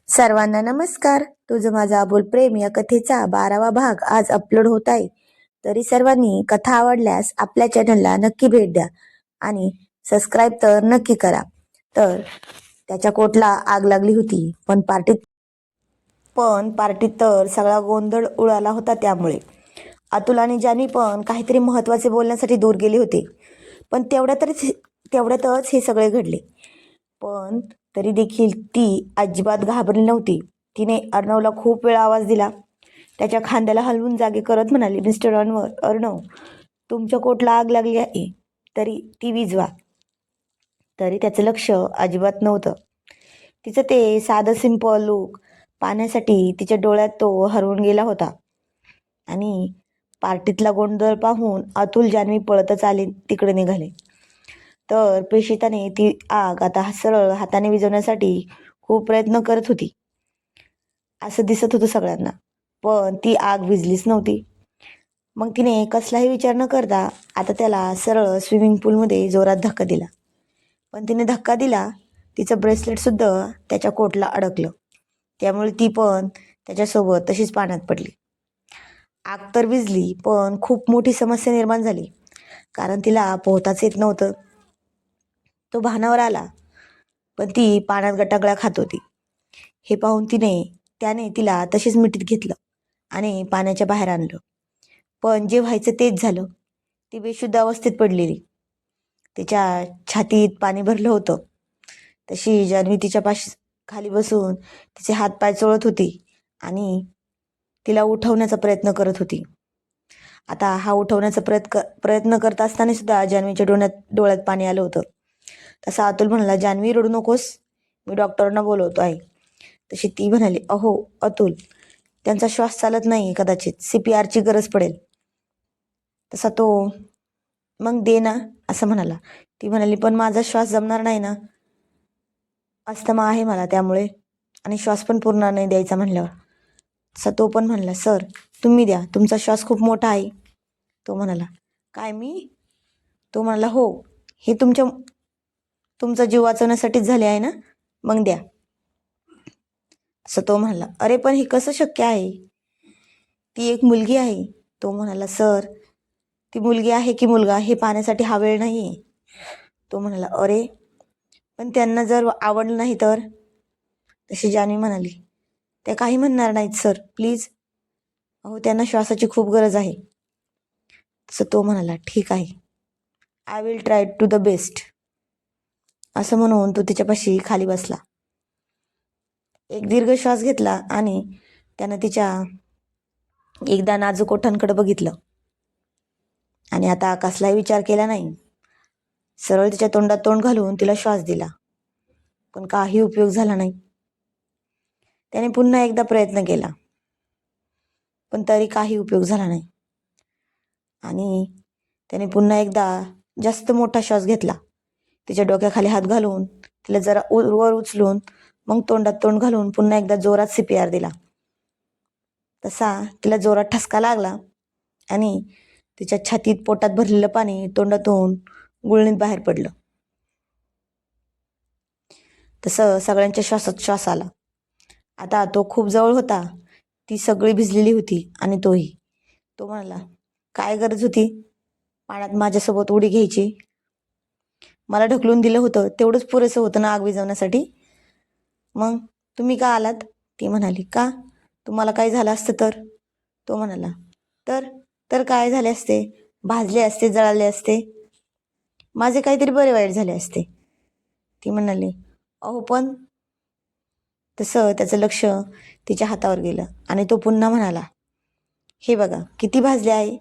सर्वांना नमस्कार. तुझं माझं अबोल प्रेम या कथेचा 12वा भाग आज अपलोड होत आहे. तरी सर्वांनी कथा आवडल्यास आपल्या चॅनलला नक्की भेट द्या आणि सबस्क्राईब तर नक्की करा. तर त्याच्या कोटला आग लागली होती, पण पार्टीत तर सगळा गोंधळ उडाला होता. त्यामुळे अतुल आणि जान्हवी पण काहीतरी महत्वाचे बोलण्यासाठी दूर गेले होते. पण तेवढ्यातच हे सगळे घडले. पण तरी देखील ती अजिबात घाबरली नव्हती. तिने अर्णवला खूप वेळा आवाज दिला. त्याच्या खांद्याला हलवून जागे करत म्हणाली, मिस्टर अर्णव, तुमच्या कोटला आग लागली आहे, तरी ती विझवा. तरी त्याचं लक्ष अजिबात नव्हतं. तिचं ते साधं सिंपल लुक पाहण्यासाठी तिच्या डोळ्यात तो हरवून गेला होता. आणि पार्टीतला गोंधळ पाहून अतुल जान्हवी पळतच आले तिकडे निघाले. तर प्रेषिताने ती आग आता सरळ हाताने विझवण्यासाठी खूप प्रयत्न करत होती असं दिसत होतं सगळ्यांना. पण ती आग विझलीच नव्हती. मग तिने कसलाही विचार न करता आता त्याला सरळ स्विमिंग पूलमध्ये जोरात धक्का दिला. पण तिने धक्का दिला, तिचं ब्रेसलेट सुद्धा त्याच्या कोटला अडकलं. त्यामुळे ती पण त्याच्यासोबत तशीच पाण्यात पडली. आग तर विझली, पण खूप मोठी समस्या निर्माण झाली, कारण तिला पोहताच येत नव्हतं. तो भानावर आला, पण ती पाण्यात गटागळा खात होती. हे पाहून त्याने तिला तशीच मिठीत घेतलं आणि पाण्याच्या बाहेर आणलं. पण जे व्हायचं तेच झालं. ती बेशुद्ध अवस्थेत पडलेली. तिच्या छातीत पाणी भरलं होतं. तशी जान्हवी तिच्या पाशी खाली बसून तिचे हात पाय चोळत होती आणि तिला उठवण्याचा प्रयत्न करत होती. आता हा उठवण्याचा प्रयत्न करत असताना सुद्धा जान्हवीच्या डोळ्यात पाणी आलं होतं. तसा अतुल म्हणाला, जान्हवी रडू नकोस, मी डॉक्टरांना बोलवतो आहे. तशी ती म्हणाली, अहो अतुल, त्यांचा श्वास चालत नाही, कदाचित CPRची गरज पडेल. तसा तो, मग दे ना, असं म्हणाला. ती म्हणाली, पण माझा श्वास जमणार नाही ना, अस्थमा आहे मला त्यामुळे, आणि श्वास पण पूर्ण नाही द्यायचा म्हणल्यावर. तसा तो पण म्हणला, सर तुम्ही द्या, तुमचा श्वास खूप मोठा आहे. तो म्हणाला, काय मी? तो म्हणाला, हो, हे तुमचा जीव वाचवण्यासाठीच झाले आहे ना, मग द्या. असं तो म्हणाला. अरे पण हे कसं शक्य आहे, ती एक मुलगी आहे. तो म्हणाला, सर ती मुलगी आहे की मुलगा हे पाहण्यासाठी हा वेळ नाही. तो म्हणाला, अरे पण त्यांना जर आवडलं नाही तर? तशी जान्हवी म्हणाली, त्या काही म्हणणार नाहीत सर, प्लीज, अहो त्यांना श्वासाची खूप गरज आहे. तसं तो म्हणाला, ठीक आहे, I will try to the best. असं म्हणून तो तिच्यापाशी खाली बसला. एक दीर्घ श्वास घेतला आणि त्यानं तिच्या एकदा नाजूक ओठांकडे बघितलं आणि आता कसलाही विचार केला नाही. सरळ तिच्या तोंडात तोंड घालून तिला श्वास दिला. पण काही उपयोग झाला नाही. त्याने पुन्हा एकदा प्रयत्न केला, पण तरी काही उपयोग झाला नाही. आणि त्याने पुन्हा एकदा जास्त मोठा श्वास घेतला. तिच्या डोक्याखाली हात घालून तिला जरा वर उचलून मग तोंडात तोंड घालून पुन्हा एकदा जोरात CPR दिला. तसा तिला जोरात ठसका लागला आणि तिच्या छातीत पोटात भरलेलं पाणी तोंडातून गुळणीत बाहेर पडलं. तसं सगळ्यांच्या श्वासात श्वास आला. आता तो खूप जवळ होता. ती सगळी भिजलेली होती आणि तोही. तो म्हणाला, काय गरज होती पाण्यात माझ्यासोबत उडी घ्यायची? मला ढकलून दिलं होतं, तेवढंच पुरेसं होतं ना आग विझवण्यासाठी. मग तुम्ही का आलात? ती म्हणाली, का? तुम्हाला काय झालं असतं तर? तो म्हणाला, तर काय झाले असते? भाजले असते, जळाले असते, माझे काहीतरी बरे वाईट झाले असते. ती म्हणाली, अहो पण. तसं त्याचं लक्ष तिच्या हातावर गेलं आणि तो पुन्हा म्हणाला, हे बघा किती भाजले आहे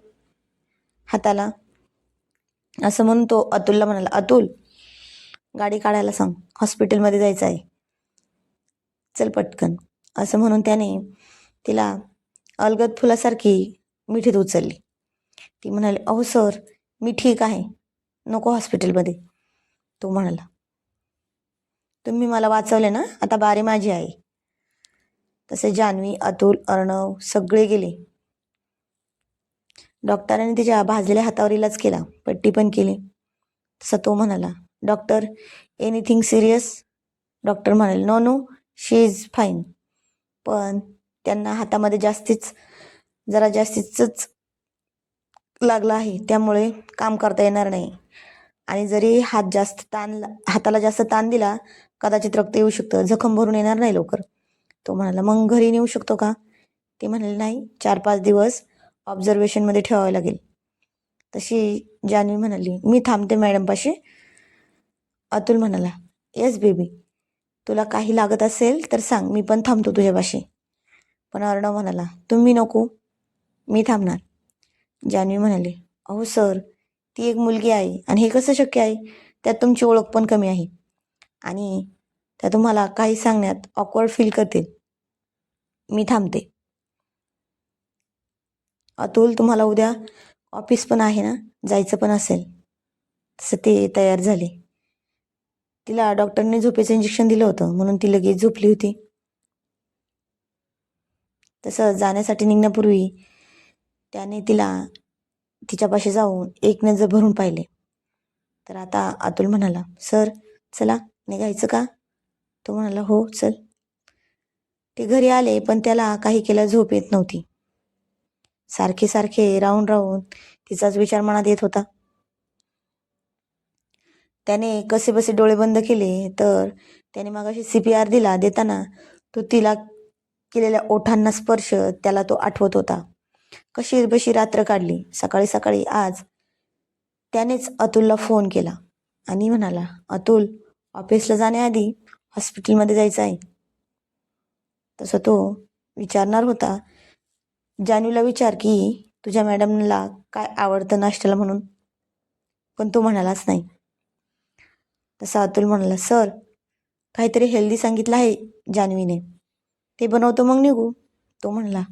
हाताला. असं म्हणून तो अतुलला म्हणाला, अतुल, गाडी काढायला सांग, हॉस्पिटलमध्ये जायचं आहे, चल पटकन. असं म्हणून त्याने तिला अलगद फुलासारखी मिठीत उचलली. ती म्हणाली, अहो सर, मी ठीक आहे, नको हॉस्पिटलमध्ये. तो म्हणाला, तुम्ही मला वाचवले ना, आता बारी माझी आहे. तसे जान्हवी, अतुल, अर्णव सगळे गेले. डॉक्टरांनी तिच्या भाजलेल्या हातावर इलाज केला, पट्टी पण केली. तसा तो म्हणाला, डॉक्टर, एनिथिंग सिरियस? डॉक्टर म्हणाले, no no, she is fine. पण त्यांना हातामध्ये जरा जास्तीच लागला आहे, त्यामुळे काम करता येणार नाही. आणि जरी हाताला जास्त ताण दिला, कदाचित रक्त येऊ शकतं, जखम भरून येणार नाही लवकर. तो म्हणाला, मग घरी नेऊ शकतो का? ते म्हणाले, नाही, 4-5 दिवस ऑब्झर्वेशनमध्ये ठेवावे लागेल. तशी जान्हवी म्हणाली, मी थांबते मॅडमपाशी. अतुल म्हणाला, येस बेबी, तुला काही लागत असेल तर सांग, मी पण थांबतो तुझ्यापाशी. पण अर्णव म्हणाला, तुम्ही नको, मी थांबणार. जान्हवी म्हणाली, अहो सर, ती एक मुलगी आहे आणि हे कसं शक्य आहे? त्यात तुमची ओळख पण कमी आहे आणि त्या तुम्हाला काही सांगण्यात ऑकवर्ड फील करतील. मी थांबते. अतुल, तुम्हाला उद्या ऑफिस पण आहे ना, जायचं पण असेल. तसं ते तयार झाले. तिला डॉक्टरने झोपेचं इंजेक्शन दिलं होतं म्हणून ती लगेच झोपली होती. तसं जाण्यासाठी निघण्यापूर्वी त्याने तिच्यापाशी जाऊन एक नजर भरून पाहिले. तर आता अतुल म्हणाला, सर चला, निघायचं का? तो म्हणाला, हो चल. ते घरी आले, पण त्याला काही केलं झोप येत नव्हती. सारखे सारखे राहून राहून तिचाच विचार मनात येत होता. त्याने कसेबसे डोळे बंद केले, तर त्याने मगाशी CPR देताना तो तिला केलेल्या ओठांना स्पर्श त्याला तो आठवत होता. कशी बशी रात्र काढली. सकाळी सकाळी आज त्यानेच अतुलला फोन केला आणि म्हणाला, अतुल, ऑफिसला जाण्याआधी हॉस्पिटलमध्ये जायचं आहे. तसं तो विचारणार होता, जान्हवीला विचार की तुझ्या मॅडमला काय आवडतं नाश्त्याला म्हणून, पण तो म्हणालाच नाही. तसा अतुल म्हणाला, सर, काहीतरी हेल्दी सांगितलं आहे जान्हवीने, ते बनवतो मग निघू. तो म्हणला,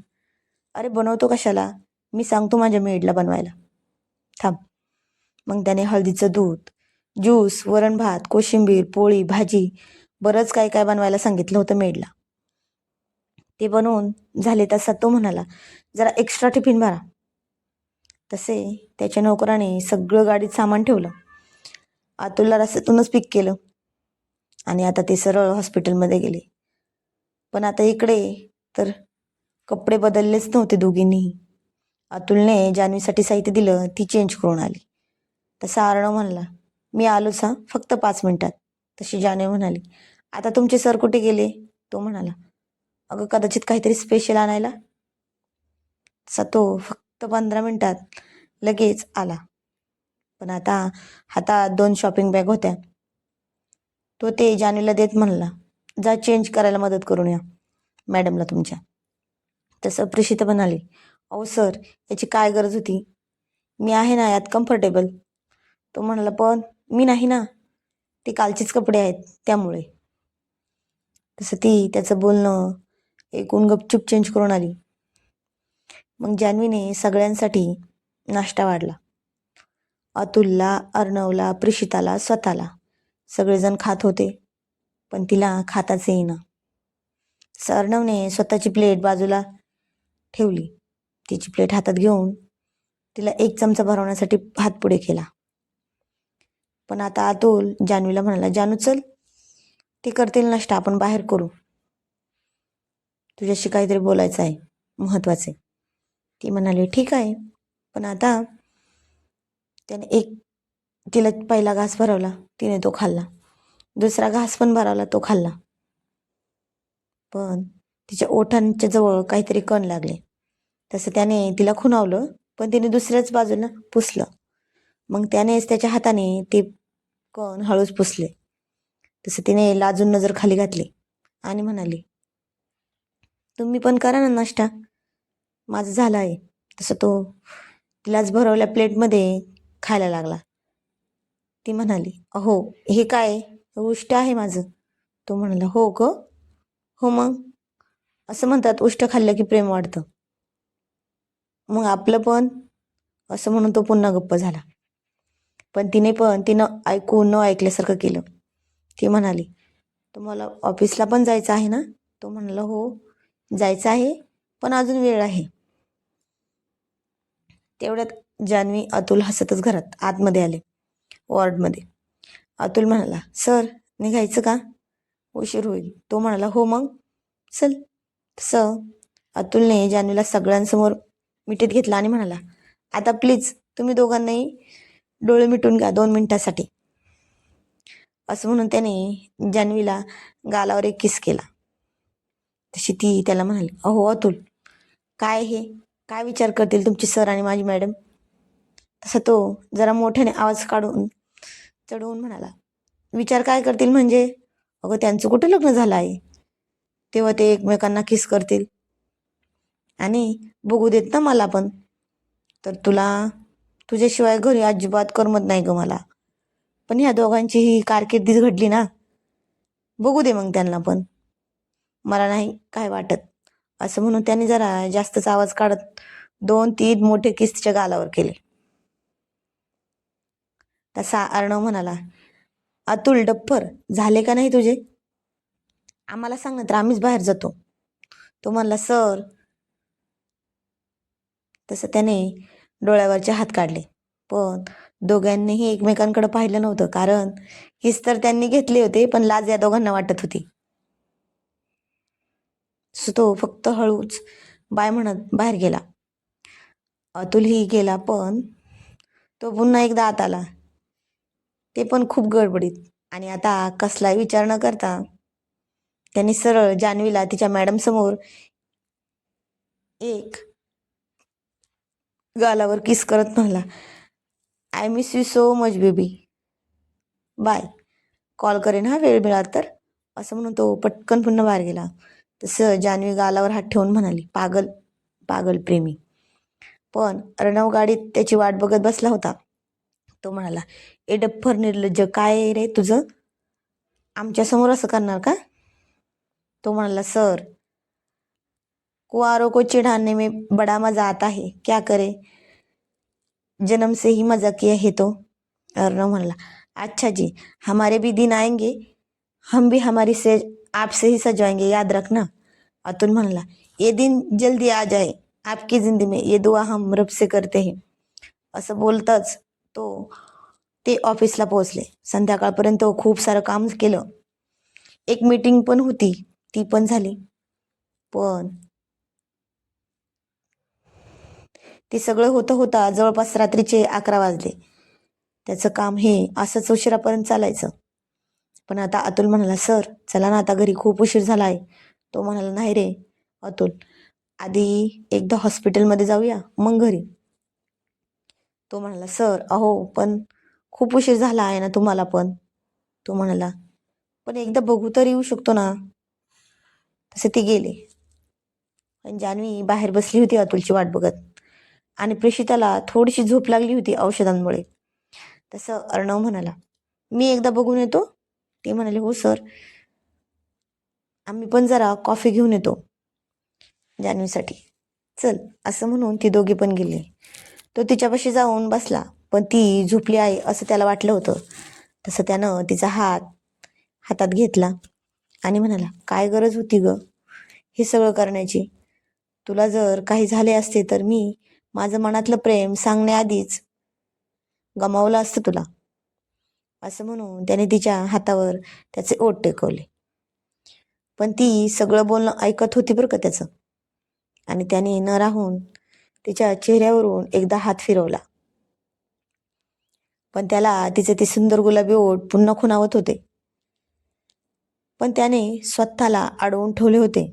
अरे बनवतो कशाला, मी सांगतो माझ्या मेडला बनवायला, थांब. मग त्याने हळदीचं दूध, ज्यूस, वरण भात, कोशिंबीर, पोळी, भाजी, बरंच काय काय बनवायला सांगितलं होतं मेडला. ते बनवून झाले तसा तो म्हणाला, जरा एक्स्ट्रा टिफिन भरा. तसे त्याच्या नोकराने सगळं गाडीत सामान ठेवलं. अतुलला रस्त्यातूनच पिक केलं आणि आता ते सरळ हॉस्पिटलमध्ये गेले. पण आता इकडे तर कपडे बदललेच नव्हते दोघींनीही. अतुलने जान्हवीसाठी साहित्य दिलं, ती चेंज करून आली. तसा अर्णव म्हणला, मी आलोच हा, फक्त 5 मिनिटात. तशी जान्हवी म्हणाली, आता तुमचे सर कुठे गेले? तो म्हणाला, अगं कदाचित काहीतरी स्पेशल आणायला. तसा तो फक्त 15 मिनिटात लगेच आला. पण आता हातात 2 शॉपिंग बॅग होत्या. तो ते जान्हवीला देत म्हणला, जा चेंज करायला मदत करून या मॅडमला तुमच्या. तसं प्रिशिता म्हणाली, अहो सर, याची काय गरज होती, मी आहे ना यात कम्फर्टेबल. तो म्हणाला, पण मी नाही ना, ते कालचेच कपडे आहेत त्यामुळे. तसं ती त्याचं बोलणं ऐकून गपचूप चेंज करून आली. मग जान्हवीने सगळ्यांसाठी नाश्ता वाढला. अतुलला, अर्णवला, प्रिशिताला, स्वतःला. सगळेजण खात होते, पण तिला खाताच येईना. अर्णवने स्वतःची प्लेट बाजूला ठेवली. तिची प्लेट हातात घेऊन तिला 1 चमचा भरवण्यासाठी हात पुढे केला. पण आता अतुल जान्हवीला म्हणाला, जानू चल, ते करतील नाश्ता, आपण बाहेर करू, तुझ्याशी काहीतरी बोलायचं आहे महत्त्वाचे. ती म्हणाली, ठीक आहे. पण आता त्याने तिला पहिला घास भरवला, तिने तो खाल्ला. दुसरा घास पण भरवला, तो खाल्ला. पण तिच्या ओठांच्या जवळ काहीतरी कण लागले. तसं त्याने तिला खुणावलं, पण तिने दुसऱ्याच बाजूला पुसलं. मग त्यानेच त्याच्या हाताने ते कण हळूच पुसले. तसं तिने लाजून नजर खाली घातली आणि म्हणाली, तुम्ही पण करा ना नाश्ता, माझं झालं आहे. तसं तो तिलाच भरवल्या प्लेटमध्ये खायला लागला. ती म्हणाली, अहो हे काय, उष्ट आहे माझं. तो म्हणाला, हो ग, हो मग असं म्हणतात, उष्ट खाल्लं की प्रेम वाढतं, मग आपलं पण. असं म्हणून तो पुन्हा गप्प झाला. पण तिनं ऐकून न ऐकल्यासारखं केलं. ती म्हणाली, तुम्हाला ऑफिसला पण जायचं आहे ना? तो म्हणाला, हो जायचं आहे, पण अजून वेळ आहे. तेवढ्यात जान्हवी, अतुल हसतच घरात आतमध्ये आले, वॉर्डमध्ये. अतुल म्हणाला, सर निघायचं का, उशीर होईल. तो म्हणाला, हो मग चल. तसं अतुलने जान्हवीला सगळ्यांसमोर मिठीत घेतला आणि म्हणाला, आता प्लीज तुम्ही दोघांनाही डोळे मिटून घ्या 2 मिनिटासाठी. असं म्हणून त्याने जान्हवीला गालावर एक किस केला. तशी ती त्याला म्हणाली, अहो अतुल, काय हे, काय विचार करतील तुमचे सर आणि माझी मॅडम. तसा तो जरा मोठ्याने आवाज काढून चढवून म्हणाला, विचार काय करतील म्हणजे, अगं त्यांचं कुठं लग्न झालं आहे, तेव्हा ते एकमेकांना किस करतील. आणि बघू देत ना मला पण, तर तुला तुझ्याशिवाय घरी अजिबात करमत नाही ग मला. पण ह्या दोघांची ही कारकिर्दी घडली ना, बघू दे मग त्यांना पण, मला नाही काय वाटत. असं म्हणून त्याने जरा जास्तच आवाज काढत 2-3 मोठे किस तिच्या गालावर केले. तसा अर्णव म्हणाला, अतुल डफ्फर, झाले का नाही तुझे, आम्हाला सांग ना तर आम्हीच बाहेर जातो. तो म्हणला, सर. तसं त्याने डोळ्यावरचे हात काढले, पण दोघांनीही एकमेकांकडे पाहिलं नव्हतं, कारण किस तर त्यांनी घेतले होते पण लाज या दोघांना वाटत होती. सो तो फक्त हळूच बाय म्हणत बाहेर गेला. अतुलही गेला, पण तो पुन्हा एकदा आत आला, ते पण खूप गडबडीत. आणि आता कसलाही विचार न करता त्यांनी सरळ जान्हवीला तिच्या मॅडम समोर एक गालावर किस करत म्हणाला, I miss you so much baby, bye, call करेन हा वेळ मिळाला तर. असं म्हणून तो पटकन पुन्हा बाहेर गेला. तसं जान्हवी गालावर हात ठेवून म्हणाली, पागल, पागल प्रेमी. पण अर्णव गाडीत त्याची वाट बघत बसला होता. तो म्हणाला, ए डफ्फर निर्लज्ज, काय रे तुझं, आमच्यासमोर असं करणार का. तो म्हणाला, सर, कुआरों को चिढ़ाने में बड़ा मजा आता है, क्या करे, जन्म से ही मजा किया है तो. अर्णव म्हणाला, अच्छा जी, हमारे भी दिन आएंगे, हम भी हमारी सेज आपसे ही सजवाएंगे, याद रखना. अतुल म्हणाला, ये दिन जल्दी आ जाए आपकी जिंदगी में, ये दुआ हम रब से करते हैं. असं बोलताच ते ऑफिसला पोहोचले. संध्याकाळपर्यंत खूप सारं काम केलं. एक मीटिंग पण होती, ती पण झाली. पण ते सगळं होता होता जवळपास रात्रीचे 11 वाजले. त्याचं काम हे असंच उशिरापर्यंत चालायचं. पण आता अतुल म्हणाला, सर चला ना आता घरी, खूप उशीर झाला आहे. तो म्हणाला, नाही रे अतुल, आधी एकदा हॉस्पिटलमध्ये जाऊया मग घरी. तो म्हणाला, सर अहो पण खूप उशीर झाला आहे ना तुम्हाला पण. तो म्हणाला, पण एकदा बघू तर येऊ शकतो ना. तसे ते गेले. पण जान्हवी बाहेर बसली होती अतुलची वाट बघत, आणि प्रेषिताला थोडीशी झोप लागली होती औषधांमुळे. तसं अर्णव म्हणाला, मी एकदा बघून येतो. ते म्हणाले, हो सर, आम्ही पण जरा कॉफी घेऊन येतो जान्हवीसाठी, चल. असं म्हणून ती दोघी पण गेले. तो तिच्यापाशी जाऊन बसला, पण ती झोपली आहे असं त्याला वाटलं होतं. तसं त्यानं तिचा हातात घेतला आणि म्हणाला, काय गरज होती ग हे सगळं करण्याची. तुला जर काही झाले असते तर मी माझं मनातलं प्रेम सांगण्याआधीच गमावलं असतं तुला. असं म्हणून त्याने तिच्या हातावर त्याचे ओठ टेकवले. पण ती सगळं बोलणं ऐकत होती बरं का त्याचं. आणि त्याने न राहून तिच्या चेहऱ्यावरून एकदा हात फिरवला. पण त्याला तिचे ते सुंदर गुलाबी ओठ पुन्हा खुणावत होते. पण त्याने स्वतःला अडवून ठेवले होते.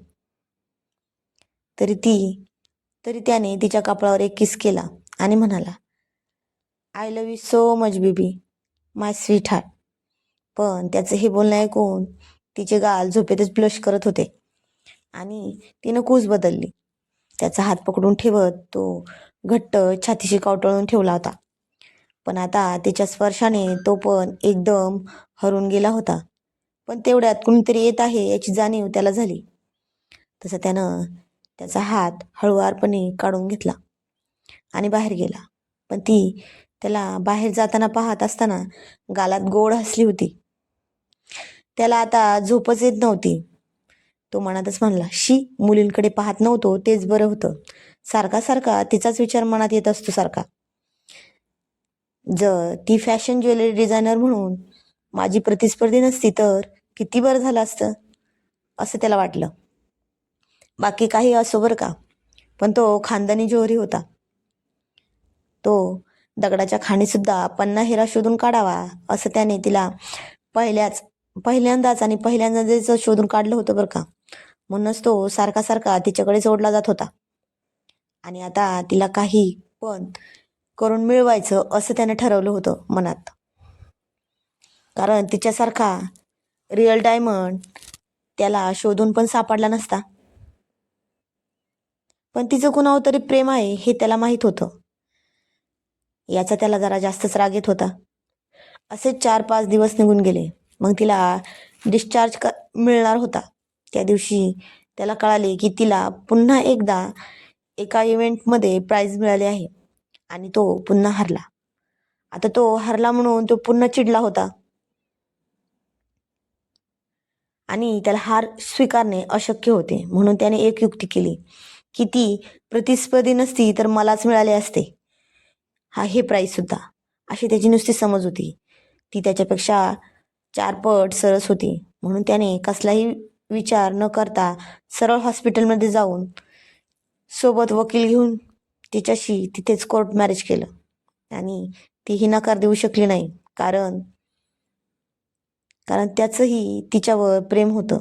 तरी त्याने तिच्या कपाळावर एक किस केला आणि म्हणाला, I love you so much baby, my sweet heart. पण त्याचं हे बोलणं ऐकून तिचे गाल झोपेतच ब्लश करत होते आणि तिनं कूस बदलली. त्याचा हात पकडून ठेवत तो घट्ट छातीशी कवटाळून ठेवला होता. पण आता तिच्या स्पर्शाने तो पण एकदम हरून गेला होता. पण तेवढ्यात कुणीतरी येत आहे याची जाणीव त्याला झाली. तसं त्यानं त्याचा हात हळुवारपणे काढून घेतला आणि बाहेर गेला. पण ती त्याला बाहेर जाताना पाहत असताना गालात गोड हसली होती. त्याला आता झोपच येत नव्हती. तो मनातच म्हणला, शी, मुलींकडे पाहत नव्हतो तेच बरं होतं. सारखा सारखा तिचाच विचार मनात येत असतो सारखा. जर ती फॅशन ज्वेलरी डिझायनर म्हणून माझी प्रतिस्पर्धी नसती तर किती बरं झालं असतं, असं त्याला वाटलं. बाकी काही असो बरं का, पण तो खानदानी जोहरी होता. तो दगडाच्या खाणीसुद्धा पन्ना हिरा शोधून काढावा असं त्याने तिला पहिल्यांदाच शोधून काढलं होतं बरं का. म्हणूनच तो सारखा सारखा तिच्याकडे जोडला जात होता. आणि आता तिला काही पण करून मिळवायचं असं त्याने ठरवलं होतं मनात. कारण तिच्यासारखा रिअल डायमंड त्याला शोधून पण सापडला नसता. पण तिचं कुणावर तरी प्रेम आहे हे त्याला माहीत होतं. याचा त्याला जरा जास्तच राग येत होता. असेच 4-5 दिवस निघून गेले. मग तिला डिस्चार्ज मिळणार होता. त्या दिवशी त्याला कळाले की तिला पुन्हा एकदा एका इव्हेंटमध्ये प्राइज मिळाले आहे आणि तो पुन्हा हरला. आता तो हरला म्हणून तो पुन्हा चिडला होता आणि त्याला हार स्वीकारणे अशक्य होते. म्हणून त्याने एक युक्ती केली की ती प्रतिस्पर्धी नसती तर मलाच मिळाले असते हे प्राइज सुद्धा, अशी त्याची नुसती समज होती. ती त्याच्यापेक्षा 4 पट सरस होती. म्हणून त्याने कसलाही विचार न करता सरळ हॉस्पिटलमध्ये जाऊन सोबत वकील घेऊन तिच्याशी तिथेच कोर्ट मॅरेज केलं. आणि तीही नकार देऊ शकली नाही, कारण त्याचंही तिच्यावर प्रेम होतं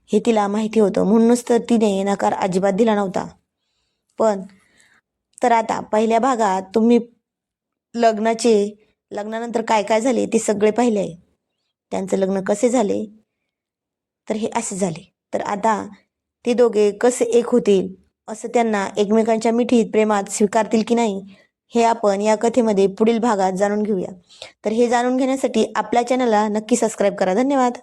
हे तिला माहिती होतं. म्हणूनच तर तिने नकार अजिबात दिला नव्हता. पण तर आता पहिल्या भागात तुम्ही लग्नानंतर काय काय झाले ते सगळे पाहिले आहे. त्यांचं लग्न कसे झाले तर हे असे झाले. तर आता ते दोघे कसे एक होतील, असं त्यांना एकमेकांच्या मिठीत प्रेमात स्वीकारतील की नाही हे आपण या कथेमध्ये पुढील भागात जाणून घेऊया. तर हे जाणून घेण्यासाठी आपल्या चॅनलला नक्की सबस्क्राईब करा. धन्यवाद.